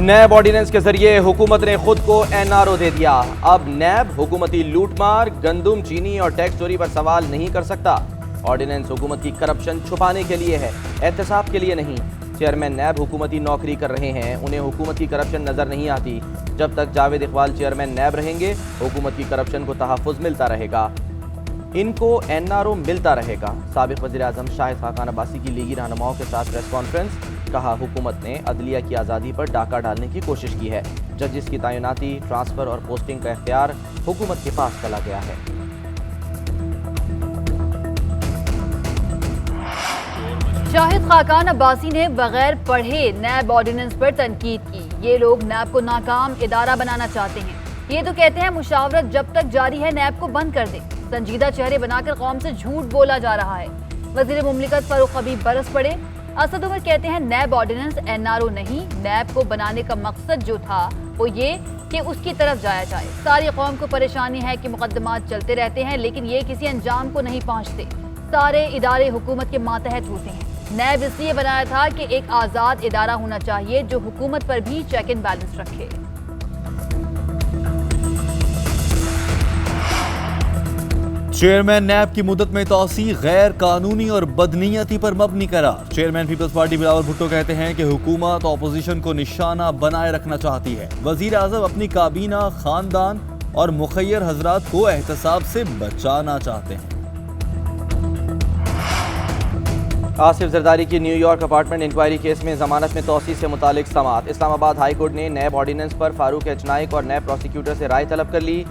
NAB ordinance کے ذریعے حکومت نے خود کو NRO دے دیا۔ اب نیب حکومتی لوٹ مار، گندم، چینی اور ٹیکس چوری پر سوال نہیں کر سکتا۔ آرڈیننس حکومت کی کرپشن چھپانے کے لیے ہے، احتساب کے لیے نہیں۔ چیئرمین نیب حکومتی نوکری کر رہے ہیں، انہیں حکومت کی کرپشن نظر نہیں آتی۔ جب تک جاوید اقبال چیئرمین نیب رہیں گے، حکومت کی کرپشن کو تحفظ ملتا رہے گا، ان کو NRO ملتا رہے گا۔ سابق وزیر اعظم شاہد خاقان عباسی کی لیگی رہنماؤں کے ساتھ پریس کانفرنس، کہا حکومت نے عدلیہ کی آزادی پر ڈاکہ ڈالنے کی کوشش کی ہے۔ ججز کی تعیناتی، ٹرانسفر اور پوسٹنگ کا اختیار حکومت کے پاس چلا گیا ہے۔ شاہد خاقان عباسی نے بغیر پڑھے نیب آرڈیننس پر تنقید کی۔ یہ لوگ نیب کو ناکام ادارہ بنانا چاہتے ہیں۔ یہ تو کہتے ہیں مشاورت جب تک جاری ہے نیب کو بند کر دیں۔ سنجیدہ چہرے بنا کر قوم سے جھوٹ بولا جا رہا ہے۔ وزیر مملکت فاروق حبیب برس پڑے۔ اسد عمر کہتے ہیں نیب آرڈیننس NRO نہیں، نیب کو بنانے کا مقصد جو تھا وہ یہ کہ اس کی طرف جایا جائے۔ ساری قوم کو پریشانی ہے کہ مقدمات چلتے رہتے ہیں لیکن یہ کسی انجام کو نہیں پہنچتے۔ سارے ادارے حکومت کے ماتحت ہوتے ہیں۔ نیب اس لیے بنایا تھا کہ ایک آزاد ادارہ ہونا چاہیے جو حکومت پر بھی چیک اینڈ بیلنس رکھے۔ چیئرمین نیب کی مدت میں توسیع غیر قانونی اور بدنیتی پر مبنی قرار۔ چیئرمین پیپلز پارٹی بلاول بھٹو کہتے ہیں کہ حکومت اپوزیشن کو نشانہ بنائے رکھنا چاہتی ہے۔ وزیر اعظم اپنی کابینہ، خاندان اور مخیر حضرات کو احتساب سے بچانا چاہتے ہیں۔ آصف زرداری کی New York apartment inquiry case میں ضمانت میں توسیع سے متعلق سماعت۔ اسلام آباد ہائی کورٹ نے نیب آرڈیننس پر فاروق ایچ نائک اور نیب پروسیکیوٹر سے رائے طلب کر لی۔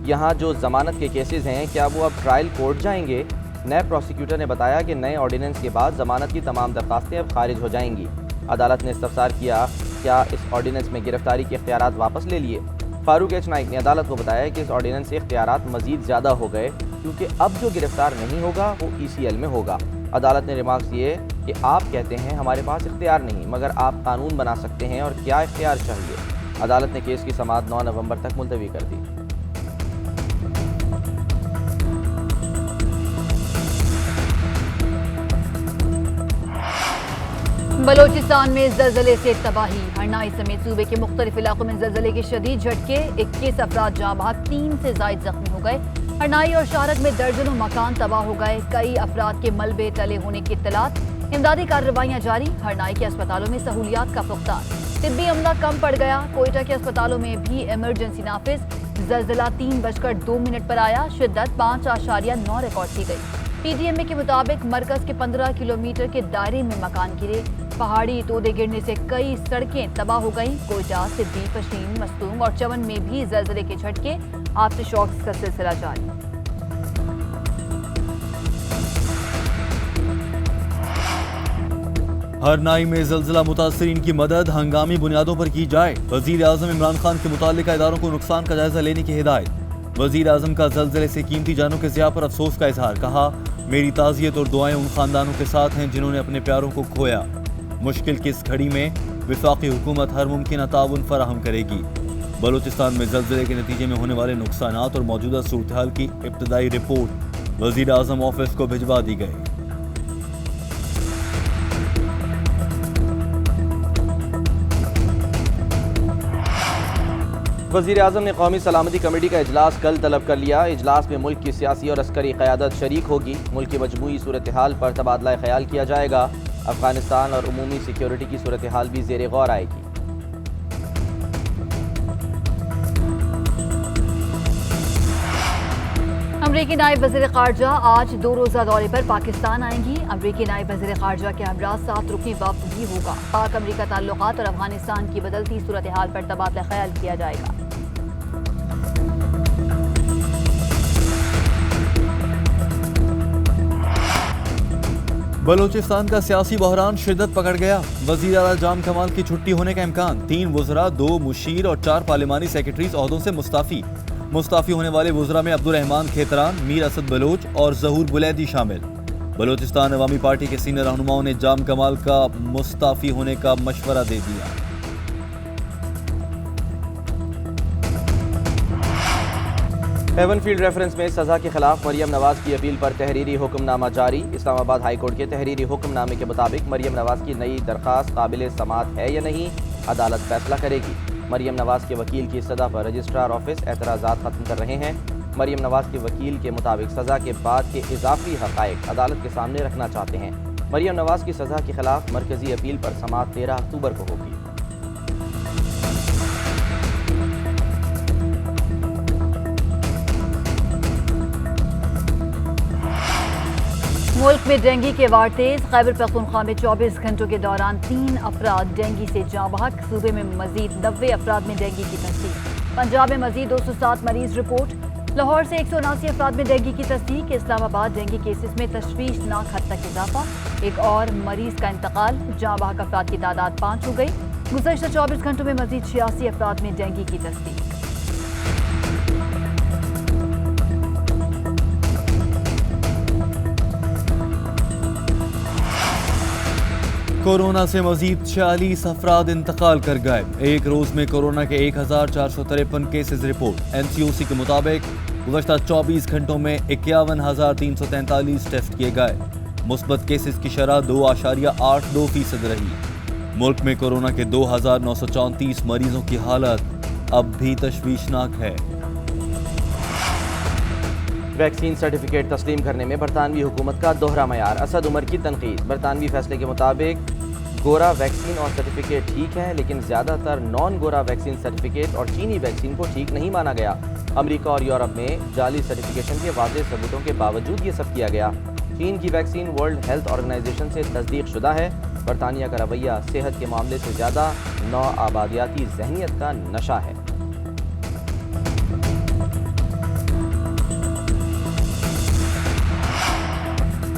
یہاں جو ضمانت کے کیسز ہیں، کیا وہ اب ٹرائل کورٹ جائیں گے؟ نیب پروسیکیوٹر نے بتایا کہ نئے آرڈیننس کے بعد ضمانت کی تمام درخواستیں اب خارج ہو جائیں گی۔ عدالت نے استفسار کیا، کیا اس آرڈیننس میں گرفتاری کے اختیارات واپس لے لیے؟ فاروق ایچ نائک نے عدالت کو بتایا کہ اس آرڈیننس سے اختیارات مزید زیادہ ہو گئے کیونکہ اب جو گرفتار نہیں ہوگا وہ ECL میں ہوگا۔ عدالت نے ریمارکس دیے کہ آپ کہتے ہیں ہمارے پاس اختیار نہیں، مگر آپ قانون بنا سکتے ہیں اور کیا اختیار چاہیے؟ عدالت نے کیس کی سماعت 9 نومبر تک ملتوی کر دی۔ بلوچستان میں زلزلے سے تباہی، ہرنائی سمیت صوبے کے مختلف علاقوں میں زلزلے کے شدید جھٹکے، 21 افراد جاں بحق، 3 سے زائد زخمی ہو گئے۔ ہرنائی اور شارک میں درجنوں مکان تباہ ہو گئے، کئی افراد کے ملبے تلے ہونے کی اطلاعات۔ امدادی کارروائیاں جاری، ہرنائی کے اسپتالوں میں سہولیات کا فقدان، طبی عملہ کم پڑ گیا۔ کوئٹہ کے اسپتالوں میں بھی ایمرجنسی نافذ۔ زلزلہ 3:02 پر آیا، شدت 5.9 ریکارڈ کی گئی۔ PDMA کے مطابق مرکز کے 15 کلومیٹر کے دائرے میں مکان گرے، پہاڑی تودے گرنے سے کئی سڑکیں تباہ ہو گئیں۔ کوئٹہ، سدی، پشین، مستونگ اور چمن میں بھی زلزلے کے جھٹکے، آفٹر شاکس کا سلسلہ جاری۔ ہرنائی میں زلزلہ متاثرین کی مدد ہنگامی بنیادوں پر کی جائے۔ وزیر اعظم عمران خان کے متعلقہ اداروں کو نقصان کا جائزہ لینے کی ہدایت۔ وزیر اعظم کا زلزلے سے قیمتی جانوں کے ضیاع پر افسوس کا اظہار، کہا میری تعزیت اور دعائیں ان خاندانوں کے ساتھ ہیں جنہوں نے اپنے پیاروں کو کھویا۔ مشکل کی اس گھڑی میں وفاقی حکومت ہر ممکنہ تعاون فراہم کرے گی۔ بلوچستان میں زلزلے کے نتیجے میں ہونے والے نقصانات اور موجودہ صورتحال کی ابتدائی رپورٹ وزیر اعظم آفس کو بھجوا دی گئی۔ وزیر اعظم نے قومی سلامتی کمیٹی کا اجلاس کل طلب کر لیا۔ اجلاس میں ملک کی سیاسی اور عسکری قیادت شریک ہوگی۔ ملک کی مجموعی صورتحال پر تبادلہ خیال کیا جائے گا۔ افغانستان اور عمومی سیکیورٹی کی صورتحال بھی زیر غور آئے گی۔ امریکی نائب وزیر خارجہ آج 2 روزہ دورے پر پاکستان آئیں گی۔ امریکی نائب وزیر خارجہ کے ہمراہ 7 رکنی وفد بھی ہوگا۔ پاک امریکہ تعلقات اور افغانستان کی بدلتی صورتحال پر تبادلہ خیال کیا جائے گا۔ بلوچستان کا سیاسی بحران شدت پکڑ گیا۔ وزیر اعلیٰ جام کمال کی چھٹی ہونے کا امکان، 3 وزراء، 2 مشیر اور 4 پارلیمانی سیکرٹریز عہدوں سے مستعفی ہونے والے وزراء میں عبدالرحمان کھیتران، میر اسد بلوچ اور ظہور بلیدی شامل۔ بلوچستان عوامی پارٹی کے سینئر رہنماؤں نے جام کمال کا مستعفی ہونے کا مشورہ دے دیا۔ ہیون فیلڈ ریفرنس میں سزا کے خلاف مریم نواز کی اپیل پر تحریری حکم نامہ جاری۔ اسلام آباد ہائی کورٹ کے تحریری حکم نامے کے مطابق مریم نواز کی نئی درخواست قابل سماعت ہے یا نہیں، عدالت فیصلہ کرے گی۔ مریم نواز کے وکیل کی استدعا پر رجسٹرار آفس اعتراضات ختم کر رہے ہیں۔ مریم نواز کے وکیل کے مطابق سزا کے بعد کے اضافی حقائق عدالت کے سامنے رکھنا چاہتے ہیں۔ مریم نواز کی سزا کے خلاف مرکزی اپیل پر سماعت 13 اکتوبر کو ہوگی۔ ملک میں ڈینگی کے وار تیز، خیبر پختونخوا میں 24 گھنٹوں کے دوران 3 افراد ڈینگی سے جاں بحق، صوبے میں مزید 90 افراد میں ڈینگی کی تصدیق۔ پنجاب میں مزید 207 مریض رپورٹ، لاہور سے 179 افراد میں ڈینگی کی تصدیق۔ اسلام آباد ڈینگی کیسز میں تشویشناک حد تک اضافہ، ایک اور مریض کا انتقال، جاں بحق افراد کی تعداد 5 ہو گئی۔ گزشتہ 24 گھنٹوں میں مزید 86 افراد میں ڈینگی کی تصدیق۔ کورونا سے مزید 46 افراد انتقال کر گئے۔ ایک روز میں کورونا کے 1453 کیسز رپورٹ۔ NCOC کے مطابق گزشتہ 24 گھنٹوں میں 51,343 ٹیسٹ کیے گئے۔ مثبت کیسز کی شرح 2.82% رہی۔ ملک میں کورونا کے 2,934 مریضوں کی حالت اب بھی تشویشناک ہے۔ ویکسین سرٹیفکیٹ تسلیم کرنے میں برطانوی حکومت کا دوہرا معیار، اسد عمر کی تنقید۔ برطانوی فیصلے کے مطابق گورا ویکسین اور سرٹیفکیٹ ٹھیک ہے، لیکن زیادہ تر نان گورا ویکسین سرٹیفکیٹ اور چینی ویکسین کو ٹھیک نہیں مانا گیا۔ امریکہ اور یورپ میں جعلی سرٹیفکیشن کے واضح ثبوتوں کے باوجود یہ سب کیا گیا۔ چین کی ویکسین ورلڈ ہیلتھ آرگنائزیشن سے تصدیق شدہ ہے۔ برطانیہ کا رویہ صحت کے معاملے سے زیادہ نوآبادیاتی ذہنیت کا نشہ ہے۔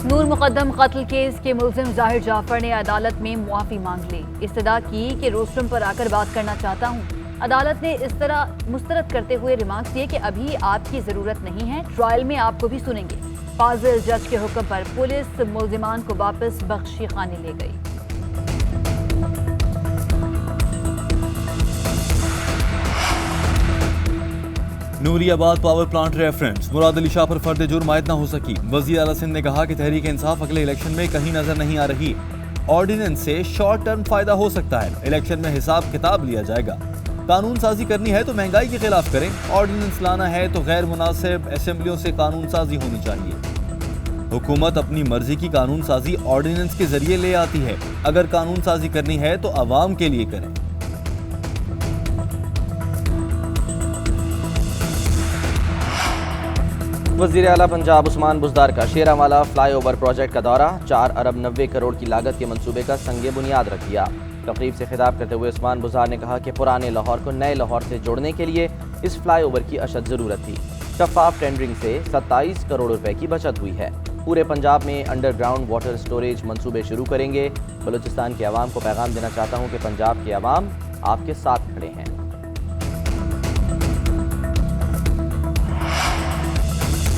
نور مقدم قتل کیس کے ملزم ظاہر جعفر نے عدالت میں معافی مانگ لی۔ استدعا کی کہ روسٹرم پر آ کر بات کرنا چاہتا ہوں۔ عدالت نے اس طرح مسترد کرتے ہوئے ریمارکس دیے کہ ابھی آپ کی ضرورت نہیں ہے، ٹرائل میں آپ کو بھی سنیں گے۔ فاضل جج کے حکم پر پولیس ملزمان کو واپس بخشی خانے لے گئی۔ نوری آباد پاور پلانٹ ریفرنس، مراد علی شاہ پر فرد جرم عائد نہ ہو سکی۔ وزیر اعلیٰ سندھ نے کہا کہ تحریک انصاف اگلے الیکشن میں کہیں نظر نہیں آ رہی۔ آرڈیننس سے شارٹ ٹرم فائدہ ہو سکتا ہے، الیکشن میں حساب کتاب لیا جائے گا۔ قانون سازی کرنی ہے تو مہنگائی کے خلاف کریں، آرڈیننس لانا ہے تو غیر مناسب اسمبلیوں سے قانون سازی ہونی چاہیے۔ حکومت اپنی مرضی کی قانون سازی آرڈیننس کے ذریعے لے آتی ہے، اگر قانون سازی کرنی ہے تو عوام کے لیے کریں۔ وزیر اعلیٰ پنجاب عثمان بزدار کا شیراوالا فلائی اوور پروجیکٹ کا دورہ، 4 ارب 90 کروڑ کی لاگت کے منصوبے کا سنگ بنیاد رکھ دیا۔ تقریب سے خطاب کرتے ہوئے عثمان بزدار نے کہا کہ پرانے لاہور کو نئے لاہور سے جوڑنے کے لیے اس فلائی اوور کی اشد ضرورت تھی۔ شفاف ٹینڈرنگ سے 27 کروڑ روپے کی بچت ہوئی ہے۔ پورے پنجاب میں انڈر گراؤنڈ واٹر سٹوریج منصوبے شروع کریں گے۔ بلوچستان کے عوام کو پیغام دینا چاہتا ہوں کہ پنجاب کے عوام آپ کے ساتھ کھڑے ہیں۔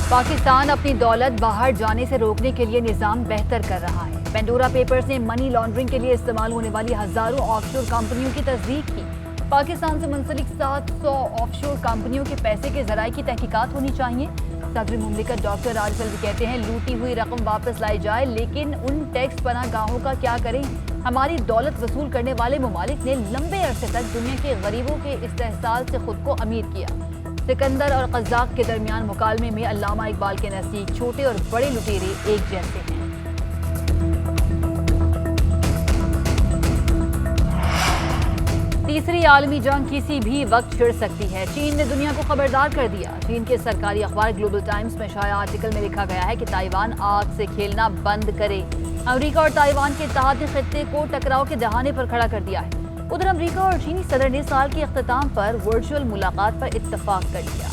پاکستان اپنی دولت باہر جانے سے روکنے کے لیے نظام بہتر کر رہا ہے۔ پینڈورا پیپرز نے منی لانڈرنگ کے لیے استعمال ہونے والی ہزاروں آف شور کمپنیوں کی تصدیق کی۔ پاکستان سے منسلک 700 آف شور کمپنیوں کے پیسے کے ذرائع کی تحقیقات ہونی چاہیے۔ صدر مملکت ڈاکٹر راجہ فلوی کہتے ہیں لوٹی ہوئی رقم واپس لائی جائے، لیکن ان ٹیکس پناہ گاہوں کا کیا کریں؟ ہماری دولت وصول کرنے والے ممالک نے لمبے عرصے تک دنیا کے غریبوں کے استحصال سے خود کو امیر کیا۔ سکندر اور قزاق کے درمیان مکالمے میں علامہ اقبال کے نزدیک چھوٹے اور بڑے لٹیرے ایک جیسے ہیں۔ تیسری عالمی جنگ کسی بھی وقت چھڑ سکتی ہے، چین نے دنیا کو خبردار کر دیا۔ چین کے سرکاری اخبار گلوبل ٹائمز میں شائع آرٹیکل میں لکھا گیا ہے کہ تائیوان آگ سے کھیلنا بند کرے۔ امریکہ اور تائیوان کے اتحاد نے خطے کو ٹکراؤ کے دہانے پر کھڑا کر دیا ہے۔ ادھر امریکہ اور چینی صدر نے سال کے اختتام پر ورچوئل ملاقات پر اتفاق کر لیا۔